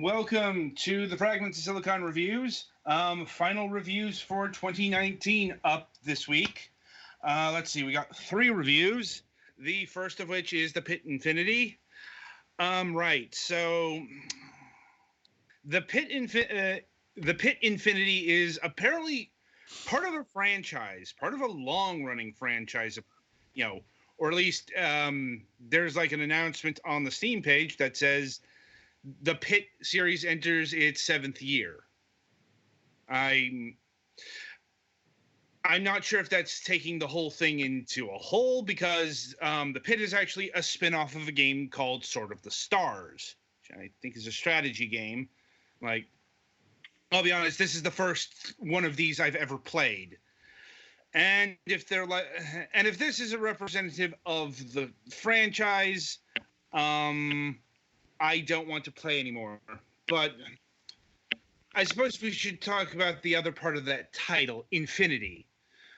Welcome to the Fragments of Silicon reviews. Final reviews for 2019 up this week. Let's see, we got 3 reviews. The first of which is the Pit Infinity. Right, so the Pit Infinity is apparently part of a franchise, part of a long-running franchise, or at least there's like an announcement on the Steam page that says the Pit series enters its 7th year. I'm not sure if that's taking the whole thing into a whole, because the Pit is actually a spin-off of a game called Sword of the Stars, which I think is a strategy game. Like, I'll be honest, this is the first one of these I've ever played. And if this is a representative of the franchise, I don't want to play anymore. But I suppose we should talk about the other part of that title, Infinity.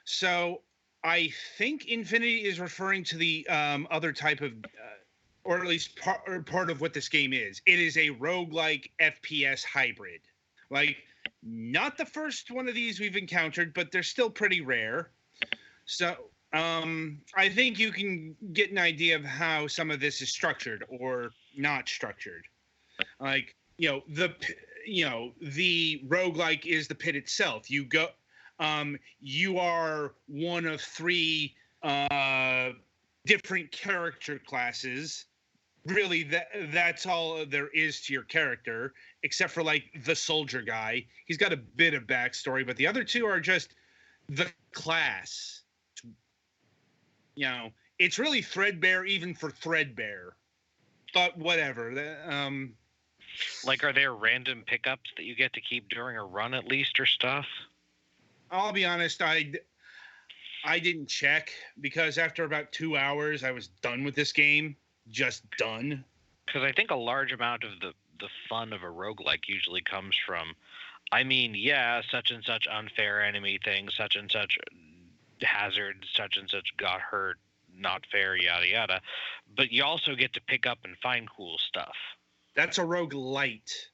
So I think Infinity is referring to the other type of, or at least part of what this game is. It is a roguelike FPS hybrid. Like, not the first one of these we've encountered, but they're still pretty rare. So I think you can get an idea of how some of this is structured or not structured. Like, the roguelike is the Pit itself. You are one of 3 different character classes. Really, that's all there is to your character, except for like the soldier guy. He's got a bit of backstory, but the other 2 are just the class. It's really threadbare even for threadbare. But whatever. Like, are there random pickups that you get to keep during a run at least, or stuff? I'll be honest, I didn't check, because after about 2 hours, I was done with this game. Just done. Because I think a large amount of the fun of a roguelike usually comes from, such and such unfair enemy thing, such and such hazard, such and such got hurt, not fair, yada yada. But you also get to pick up and find cool stuff. That's a roguelite.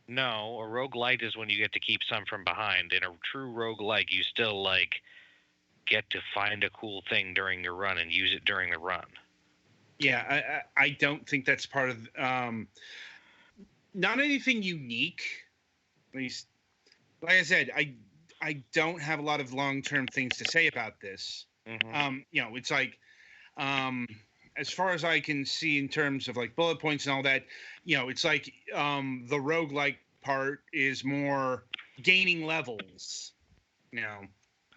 No, a roguelite is when you get to keep some from behind. In a true roguelike, you still get to find a cool thing during your run and use it during the run. Yeah, I don't think that's part of not anything unique. At least, like I said, I don't have a lot of long-term things to say about this. Mm-hmm. It's like, as far as I can see in terms of like bullet points and all that, it's like the roguelike part is more gaining levels. Oh,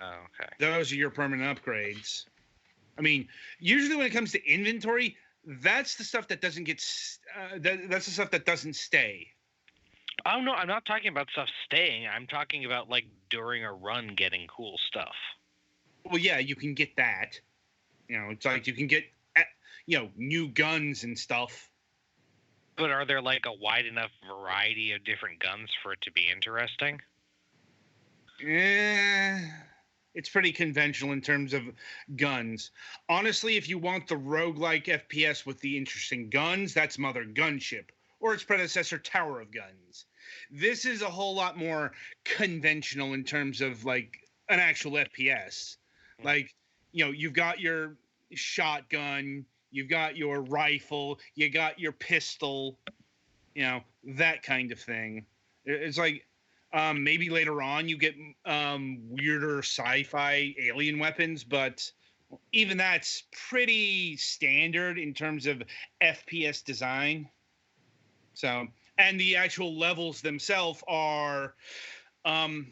okay. Those are your permanent upgrades. I mean, usually when it comes to inventory, that's the stuff that doesn't get. That's the stuff that doesn't stay. Oh no, I'm not talking about stuff staying. I'm talking about like during a run getting cool stuff. Well, yeah, you can get that. It's like you can get, new guns and stuff. But are there like a wide enough variety of different guns for it to be interesting? It's pretty conventional in terms of guns. Honestly, if you want the roguelike FPS with the interesting guns, that's Mother Gunship, or its predecessor, Tower of Guns. This is a whole lot more conventional in terms of like an actual FPS. Like, you've got your shotgun, you've got your rifle, you got your pistol, that kind of thing. It's like, maybe later on you get weirder sci-fi alien weapons, but even that's pretty standard in terms of FPS design. So, and the actual levels themselves are, well,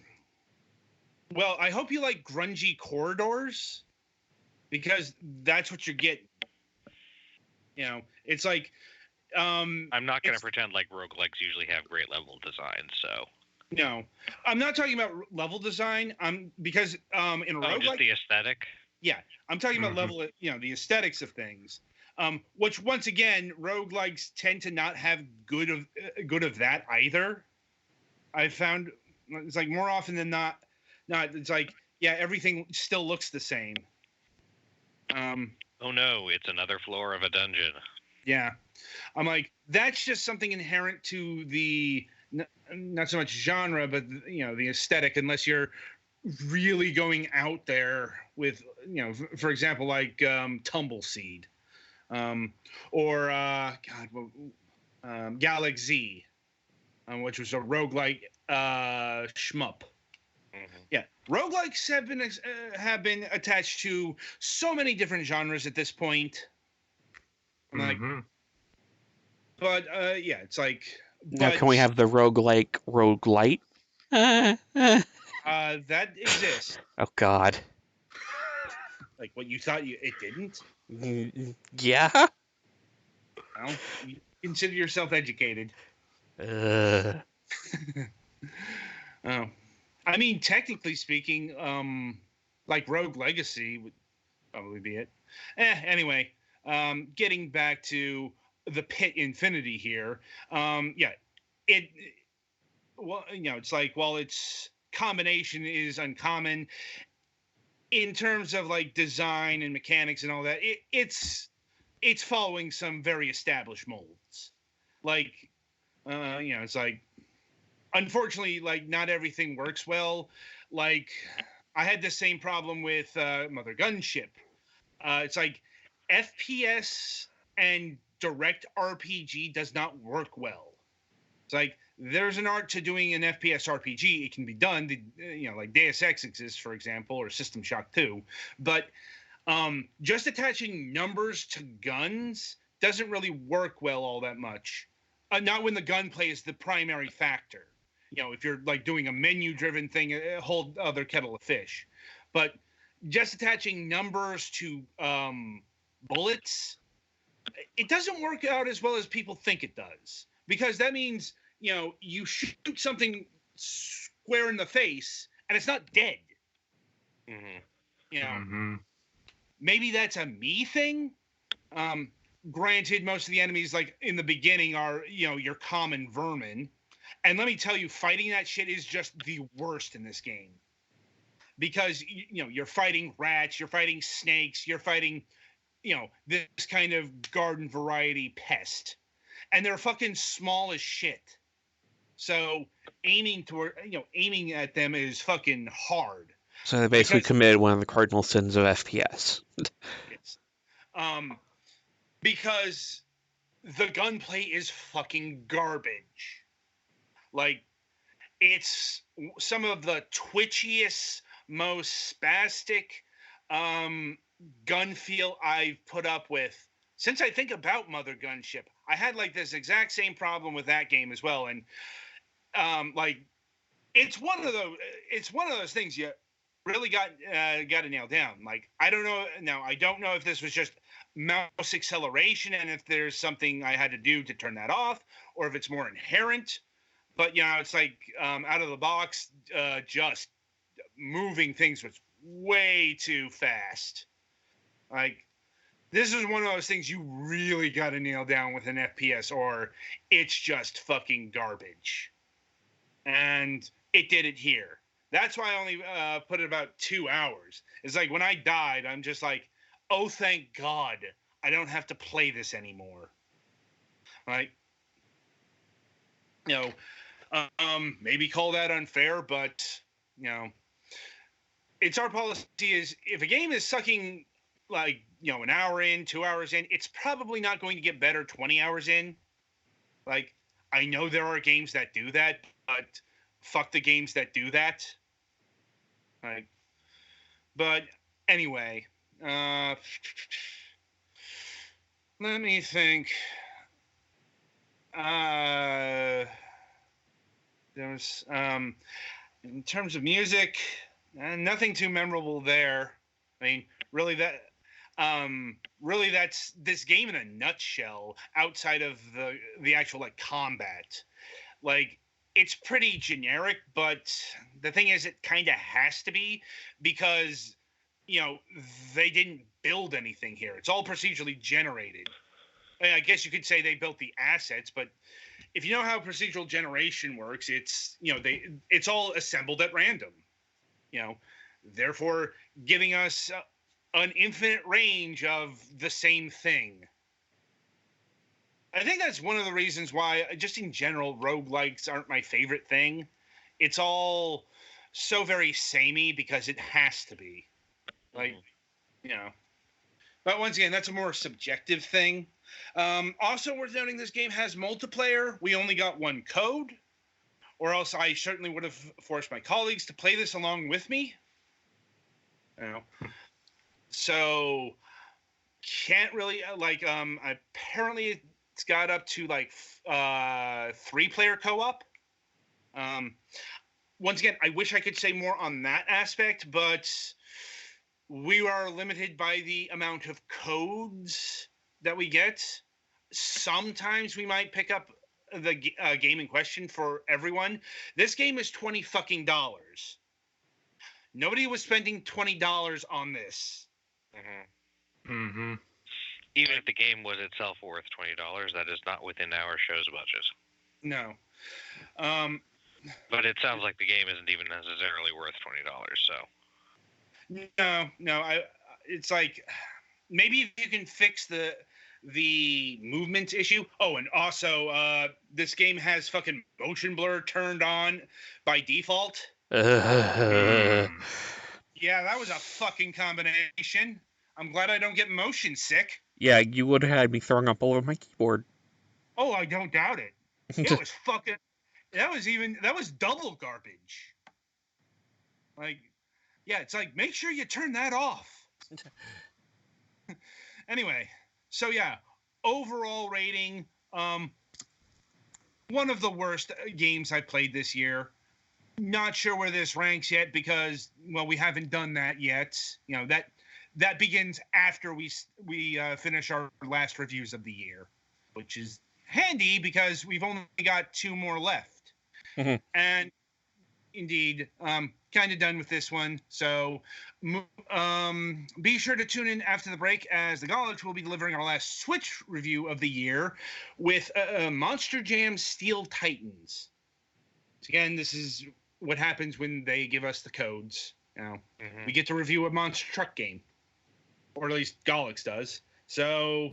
I hope you like grungy corridors, because that's what you're getting. It's like, I'm not going to pretend like roguelikes usually have great level design, so. No, I'm not talking about level design. Because in a roguelike, just the aesthetic. Yeah, I'm talking about level. The aesthetics of things. Which once again, roguelikes tend to not have good of that either. I've found it's like more often than not. It's like, yeah, everything still looks the same. Oh no, it's another floor of a dungeon. Yeah. I'm like, that's just something inherent to the not so much genre, but the aesthetic. Unless you're really going out there with, for example, like Tumbleseed, um, or Galaxy, which was a roguelike shmup. Hmm. Yeah, roguelikes have been attached to so many different genres at this point. I'm like, Mm-hmm. but yeah, it's like, Now, but can we have the roguelite? that exists. Oh God. Like what you thought it didn't. Yeah. Well, you consider yourself educated. Uh, Oh, I mean, technically speaking, like Rogue Legacy would probably be it. Anyway, getting back to the Pit Infinity here. Yeah, it. Well, it's like while its combination is uncommon in terms of like design and mechanics and all that, it's following some very established molds. Like, it's like unfortunately, like not everything works well. Like I had the same problem with Mother Gunship. It's like FPS and direct RPG does not work well. It's like there's an art to doing an FPS RPG. It can be done. Like Deus Ex exists, for example, or System Shock 2. But just attaching numbers to guns doesn't really work well all that much. Not when the gunplay is the primary factor. If you're like doing a menu-driven thing, a whole other kettle of fish. But just attaching numbers to bullets, it doesn't work out as well as people think it does. Because that means you shoot something square in the face and it's not dead. Hmm. You know, Mm-hmm. maybe that's a me thing. Um, Granted, most of the enemies, like in the beginning, are your common vermin, and let me tell you, fighting that shit is just the worst in this game because you're fighting rats, you're fighting snakes, you're fighting this kind of garden variety pest, and they're fucking small as shit. So aiming at them is fucking hard so they basically because committed one of the cardinal sins of FPS. it's um because the gunplay is fucking garbage. Like it's some of the twitchiest, most spastic um, gun feel I've put up with since I think about Mother Gunship. I had like this exact same problem with that game as well, and like it's one of those things you really got to nail down. Like I don't know now. I don't know if this was just mouse acceleration and if there's something I had to do to turn that off, or if it's more inherent. But it's like out of the box, just moving things was way too fast. Like this is one of those things you really got to nail down with an FPS, or it's just fucking garbage. And it did it here. That's why I only put it about 2 hours. It's like when I died, I'm just like, oh, thank God, I don't have to play this anymore. Like, you maybe call that unfair, but you know, it's our policy is if a game is sucking like an hour in, 2 hours in, it's probably not going to get better 20 hours in. Like, I know there are games that do that, but fuck the games that do that. Like, but anyway, uh, let me think. Uh, there's in terms of music, nothing too memorable there. I mean, really really that's this game in a nutshell. Outside of the actual like combat, like it's pretty generic, but the thing is, it kind of has to be because you know they didn't build anything here. It's all procedurally generated. I guess you could say they built the assets, but if you know how procedural generation works, it's it's all assembled at random. You know, therefore giving us an infinite range of the same thing. I think that's one of the reasons why, just in general, roguelikes aren't my favorite thing. It's all so very samey because it has to be. Like, you know. But once again, that's a more subjective thing. Also worth noting, this game has multiplayer. We only got one code, or else I certainly would have forced my colleagues to play this along with me. You know. So can't really apparently it's got up to like 3-player co-op. Once again, I wish I could say more on that aspect, but we are limited by the amount of codes that we get. Sometimes we might pick up the game in question for everyone. This game is $20 fucking dollars. Nobody was spending $20 on this. Even if the game was itself worth $20, that is not within our show's budget. No. But it sounds like the game isn't even necessarily worth $20. So. No. It's like maybe if you can fix the movement issue. Oh, and also this game has fucking motion blur turned on by default. Yeah, that was a fucking combination. I'm glad I don't get motion sick. Yeah, you would have had me throwing up all over my keyboard. Oh, I don't doubt it. It was fucking. That was double garbage. Like, yeah, it's like, make sure you turn that off. Anyway, so yeah, overall rating, one of the worst games I've played this year. Not sure where this ranks yet because, well, we haven't done that yet. You know, that begins after we finish our last reviews of the year, which is handy because we've only got 2 more left. And indeed, kind of done with this one. So be sure to tune in after the break as the College will be delivering our last Switch review of the year with Monster Jam Steel Titans. So again, this is what happens when they give us the codes. You know, we get to review a monster truck game, or at least Golix does. So